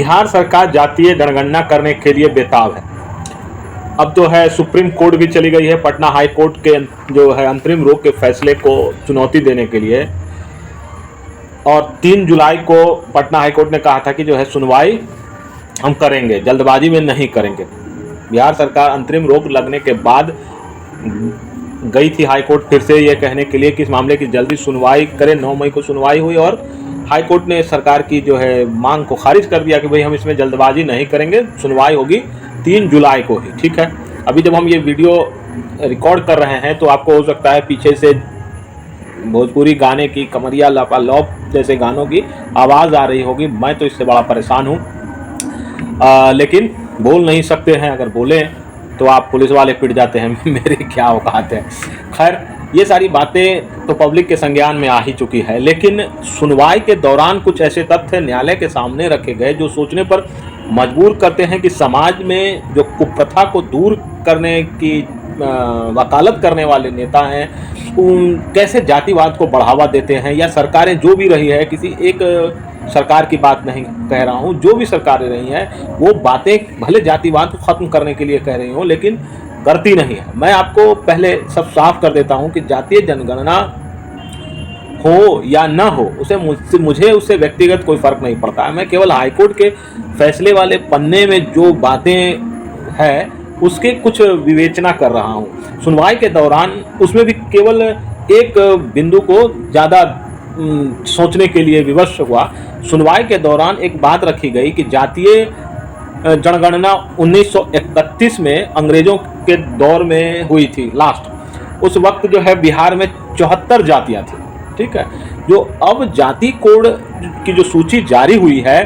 बिहार सरकार जातीय जनगणना करने के लिए बेताब है। अब तो है सुप्रीम कोर्ट भी चली गई है पटना हाई कोर्ट के जो है अंतरिम रोक के फैसले को चुनौती देने के लिए, और 3 जुलाई को पटना हाई कोर्ट ने कहा था कि जो है सुनवाई हम करेंगे, जल्दबाजी में नहीं करेंगे। बिहार सरकार अंतरिम रोक लगने के बाद गई थी हाई कोर्ट फिर से ये कहने के लिए कि इस मामले की जल्दी सुनवाई करें। 9 मई को सुनवाई हुई और हाई कोर्ट ने सरकार की जो है मांग को खारिज कर दिया कि भाई हम इसमें जल्दबाजी नहीं करेंगे, सुनवाई होगी 3 जुलाई को ही। ठीक है, अभी जब हम ये वीडियो रिकॉर्ड कर रहे हैं तो आपको हो सकता है पीछे से भोजपुरी गाने की, कमरिया लापालौप जैसे गानों की आवाज़ आ रही होगी। मैं तो इससे बड़ा परेशान हूँ, लेकिन बोल नहीं सकते हैं। अगर बोलें तो आप पुलिस वाले पिट जाते हैं, मेरी क्या औकात है। खैर, ये सारी बातें तो पब्लिक के संज्ञान में आ ही चुकी है, लेकिन सुनवाई के दौरान कुछ ऐसे तथ्य न्यायालय के सामने रखे गए जो सोचने पर मजबूर करते हैं कि समाज में जो कुप्रथा को दूर करने की वकालत करने वाले नेता हैं कैसे जातिवाद को बढ़ावा देते हैं, या सरकारें जो भी रही है, किसी एक सरकार की बात नहीं कह रहा हूँ, जो भी सरकारें रही हैं वो बातें भले जातिवाद को ख़त्म करने के लिए कह रही हूँ लेकिन करती नहीं है। मैं आपको पहले सब साफ कर देता हूँ कि जातीय जनगणना हो या ना हो मुझे उससे व्यक्तिगत कोई फ़र्क नहीं पड़ता है। मैं केवल हाईकोर्ट के फैसले वाले पन्ने में जो बातें हैं उसके कुछ विवेचना कर रहा हूँ। सुनवाई के दौरान उसमें भी केवल एक बिंदु को ज़्यादा सोचने के लिए विवश हुआ। सुनवाई के दौरान एक बात रखी गई कि जातीय जनगणना 1931 में अंग्रेज़ों के दौर में हुई थी लास्ट। उस वक्त जो है बिहार में 74 जातियाँ थी। ठीक है, जो अब जाति कोड की जो सूची जारी हुई है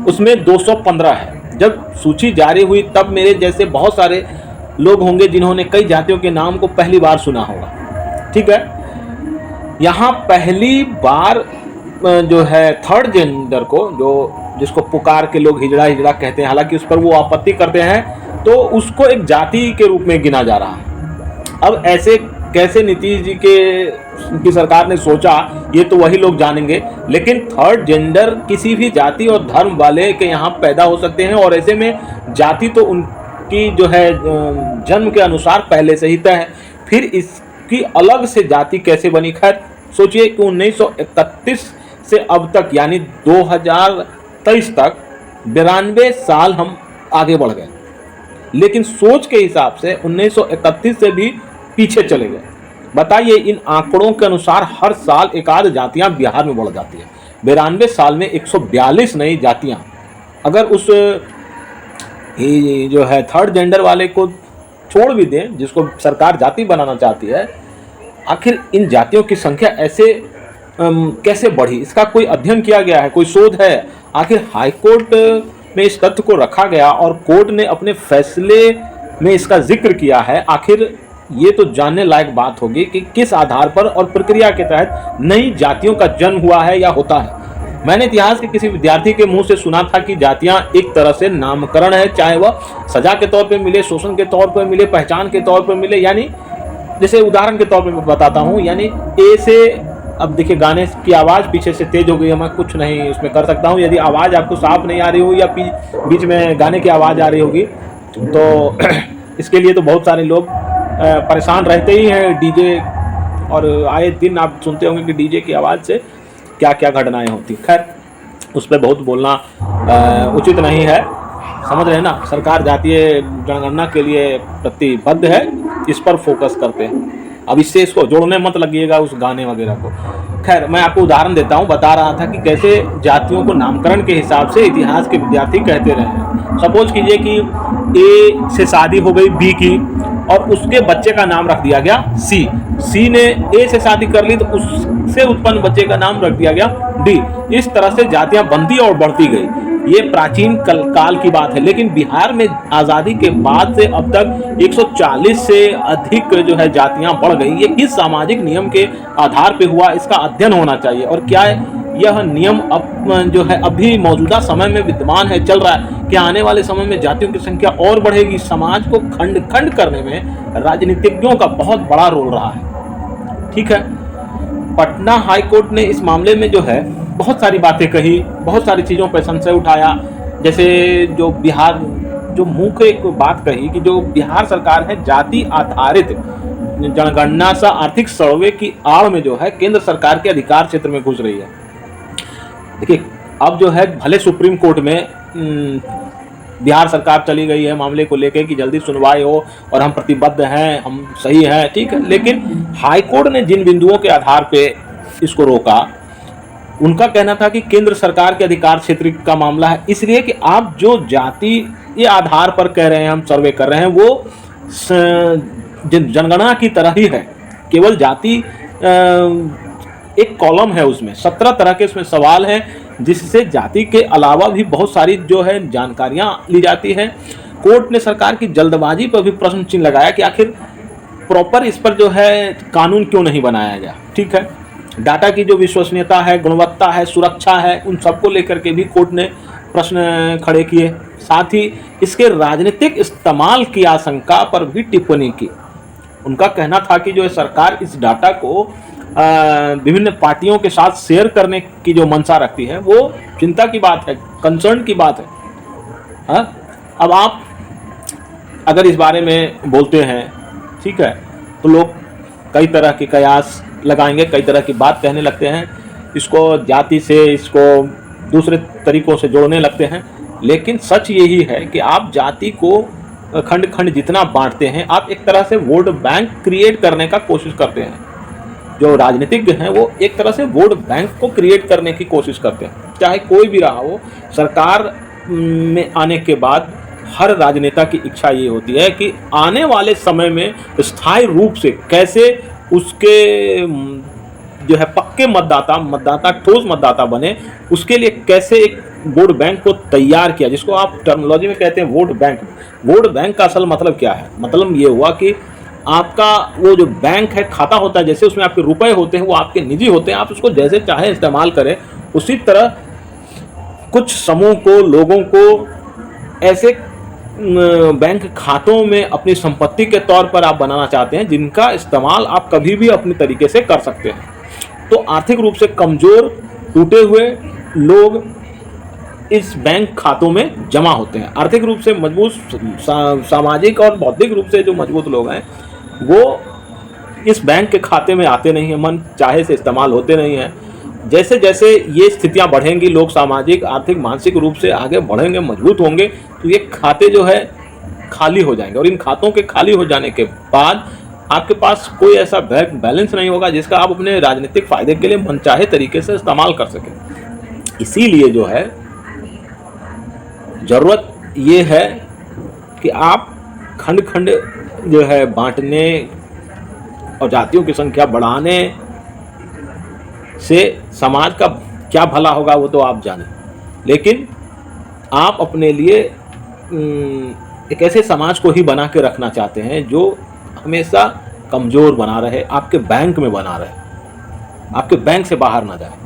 उसमें 215 है। जब सूची जारी हुई तब मेरे जैसे बहुत सारे लोग होंगे जिन्होंने कई जातियों के नाम को पहली बार सुना होगा। ठीक है, यहाँ पहली बार जो है थर्ड जेंडर को, जो जिसको पुकार के लोग हिजड़ा हिजड़ा कहते हैं, हालांकि उस पर वो आपत्ति करते हैं, तो उसको एक जाति के रूप में गिना जा रहा है। अब ऐसे कैसे नीतीश जी की सरकार ने सोचा ये तो वही लोग जानेंगे, लेकिन थर्ड जेंडर किसी भी जाति और धर्म वाले के यहाँ पैदा हो सकते हैं, और ऐसे में जाति तो उनकी जो है जन्म के अनुसार पहले से ही तय है, फिर इसकी अलग से जाति कैसे बनी। खैर, सोचिए कि 1931 से अब तक यानी 2023 तक 92 साल हम आगे बढ़ गए, लेकिन सोच के हिसाब से 1931 से भी पीछे चले गए। बताइए, इन आंकड़ों के अनुसार हर साल एक आध जातियां बिहार में बढ़ जाती है। 92 साल में 142 नई जातियां, अगर उस जो है थर्ड जेंडर वाले को छोड़ भी दें जिसको सरकार जाति बनाना चाहती है, आखिर इन जातियों की संख्या ऐसे कैसे बढ़ी? इसका कोई अध्ययन किया गया है, कोई शोध है? आखिर हाईकोर्ट में इस तथ्य को रखा गया और कोर्ट ने अपने फैसले में इसका जिक्र किया है। आखिर ये तो जानने लायक बात होगी कि किस आधार पर और प्रक्रिया के तहत नई जातियों का जन्म हुआ है या होता है। मैंने इतिहास के किसी विद्यार्थी के मुंह से सुना था कि जातियां एक तरह से नामकरण है, चाहे वह सजा के तौर पे मिले, शोषण के तौर पे मिले, पहचान के तौर पे मिले। यानी जैसे उदाहरण के तौर पे मैं बताता हूँ, यानी ए से, अब देखिए गाने की आवाज़ पीछे से तेज हो गई है, मैं कुछ नहीं उसमें कर सकता हूँ। यदि आवाज़ आपको साफ नहीं आ रही हो या बीच में गाने की आवाज़ आ रही होगी तो इसके लिए तो बहुत सारे लोग परेशान रहते ही हैं। डीजे, और आए दिन आप सुनते होंगे कि डीजे की आवाज़ से क्या क्या घटनाएं होती। खैर, उस पर बहुत बोलना उचित नहीं है, समझ रहे हैं ना। सरकार जातीय जनगणना के लिए प्रतिबद्ध है, इस पर फोकस करते हैं। अब इससे इसको जोड़ने मत लगिएगा उस गाने वगैरह को। खैर, मैं आपको उदाहरण देता हूँ। बता रहा था कि कैसे जातियों को नामकरण के हिसाब से इतिहास के विद्यार्थी कहते रहे हैं। सपोज कीजिए कि ए से शादी हो गई बी की और उसके बच्चे का नाम रख दिया गया सी। सी ने ए से शादी कर ली तो उससे उत्पन्न बच्चे का नाम रख दिया गया डी। इस तरह से जातियां बनती और बढ़ती गई। ये प्राचीन काल की बात है, लेकिन बिहार में आज़ादी के बाद से अब तक 140 से अधिक जो है जातियां बढ़ गई। ये किस सामाजिक नियम के आधार पे हुआ, इसका अध्ययन होना चाहिए। और क्या यह नियम अब जो है अभी मौजूदा समय में विद्यमान है, चल रहा है? क्या आने वाले समय में जातियों की संख्या और बढ़ेगी? समाज को खंड खंड करने में राजनीतिज्ञों का बहुत बड़ा रोल रहा है। ठीक है, पटना हाई कोर्ट ने इस मामले में जो है बहुत सारी बातें कही, बहुत सारी चीज़ों पर संशय उठाया, जैसे जो बिहार, जो मुख्य एक बात कही कि जो बिहार सरकार है जाति आधारित जनगणना सा आर्थिक सर्वे की आड़ में जो है केंद्र सरकार के अधिकार क्षेत्र में घुस रही है। देखिए, अब जो है भले सुप्रीम कोर्ट में बिहार सरकार चली गई है मामले को लेकर कि जल्दी सुनवाई हो और हम प्रतिबद्ध हैं, हम सही हैं, ठीक है, लेकिन हाई कोर्ट ने जिन बिंदुओं के आधार पे इसको रोका, उनका कहना था कि केंद्र सरकार के अधिकार क्षेत्र का मामला है, इसलिए कि आप जो जाति ये आधार पर कह रहे हैं हम सर्वे कर रहे हैं वो जनगणना की तरह ही है, केवल जाति एक कॉलम है, उसमें 17 तरह के उसमें सवाल हैं जिससे जाति के अलावा भी बहुत सारी जो है जानकारियां ली जाती हैं। कोर्ट ने सरकार की जल्दबाजी पर भी प्रश्न चिन्ह लगाया कि आखिर प्रॉपर इस पर जो है कानून क्यों नहीं बनाया गया। ठीक है, डाटा की जो विश्वसनीयता है, गुणवत्ता है, सुरक्षा है, उन सबको लेकर के भी कोर्ट ने प्रश्न खड़े किए। साथ ही इसके राजनीतिक इस्तेमाल की आशंका पर भी टिप्पणी की। उनका कहना था कि जो सरकार इस डाटा को विभिन्न पार्टियों के साथ शेयर करने की जो मंशा रखती है वो चिंता की बात है, कंसर्न की बात है। हाँ, अब आप अगर इस बारे में बोलते हैं, ठीक है, तो लोग कई तरह के कयास लगाएंगे, कई तरह की बात कहने लगते हैं, इसको जाति से, इसको दूसरे तरीकों से जोड़ने लगते हैं। लेकिन सच यही है कि आप जाति को खंड खंड जितना बांटते हैं, आप एक तरह से वोट बैंक क्रिएट करने का कोशिश करते हैं। जो राजनीतिज्ञ हैं वो एक तरह से वोट बैंक को क्रिएट करने की कोशिश करते हैं, चाहे कोई भी रहा हो। सरकार में आने के बाद हर राजनेता की इच्छा ये होती है कि आने वाले समय में स्थायी रूप से कैसे उसके जो है पक्के मतदाता ठोस मतदाता बने, उसके लिए कैसे एक वोट बैंक को तैयार किया, जिसको आप टर्मिनोलॉजी में कहते हैं वोट बैंक। वोट बैंक का असल मतलब क्या है? मतलब ये हुआ कि आपका वो जो बैंक है, खाता होता है, जैसे उसमें आपके रुपए होते हैं वो आपके निजी होते हैं, आप उसको जैसे चाहे इस्तेमाल करें। उसी तरह कुछ समूह को, लोगों को ऐसे बैंक खातों में अपनी संपत्ति के तौर पर आप बनाना चाहते हैं जिनका इस्तेमाल आप कभी भी अपने तरीके से कर सकते हैं। तो आर्थिक रूप से कमज़ोर, टूटे हुए लोग इस बैंक खातों में जमा होते हैं। आर्थिक रूप से मजबूत, सामाजिक और बौद्धिक रूप से जो मजबूत लोग हैं वो इस बैंक के खाते में आते नहीं हैं, मन चाहे से इस्तेमाल होते नहीं हैं। जैसे जैसे ये स्थितियां बढ़ेंगी, लोग सामाजिक, आर्थिक, मानसिक रूप से आगे बढ़ेंगे, मजबूत होंगे, तो ये खाते जो है खाली हो जाएंगे। और इन खातों के खाली हो जाने के बाद आपके पास कोई ऐसा बैंक बैलेंस नहीं होगा जिसका आप अपने राजनीतिक फ़ायदे के लिए मनचाहे तरीके से इस्तेमाल कर सकें। इसीलिए जो है ज़रूरत ये है कि आप खंड खंड जो है बांटने और जातियों की संख्या बढ़ाने से समाज का क्या भला होगा वो तो आप जानें, लेकिन आप अपने लिए एक ऐसे समाज को ही बना के रखना चाहते हैं जो हमेशा कमज़ोर बना रहे, आपके बैंक में बना रहे, आपके बैंक से बाहर ना जाए।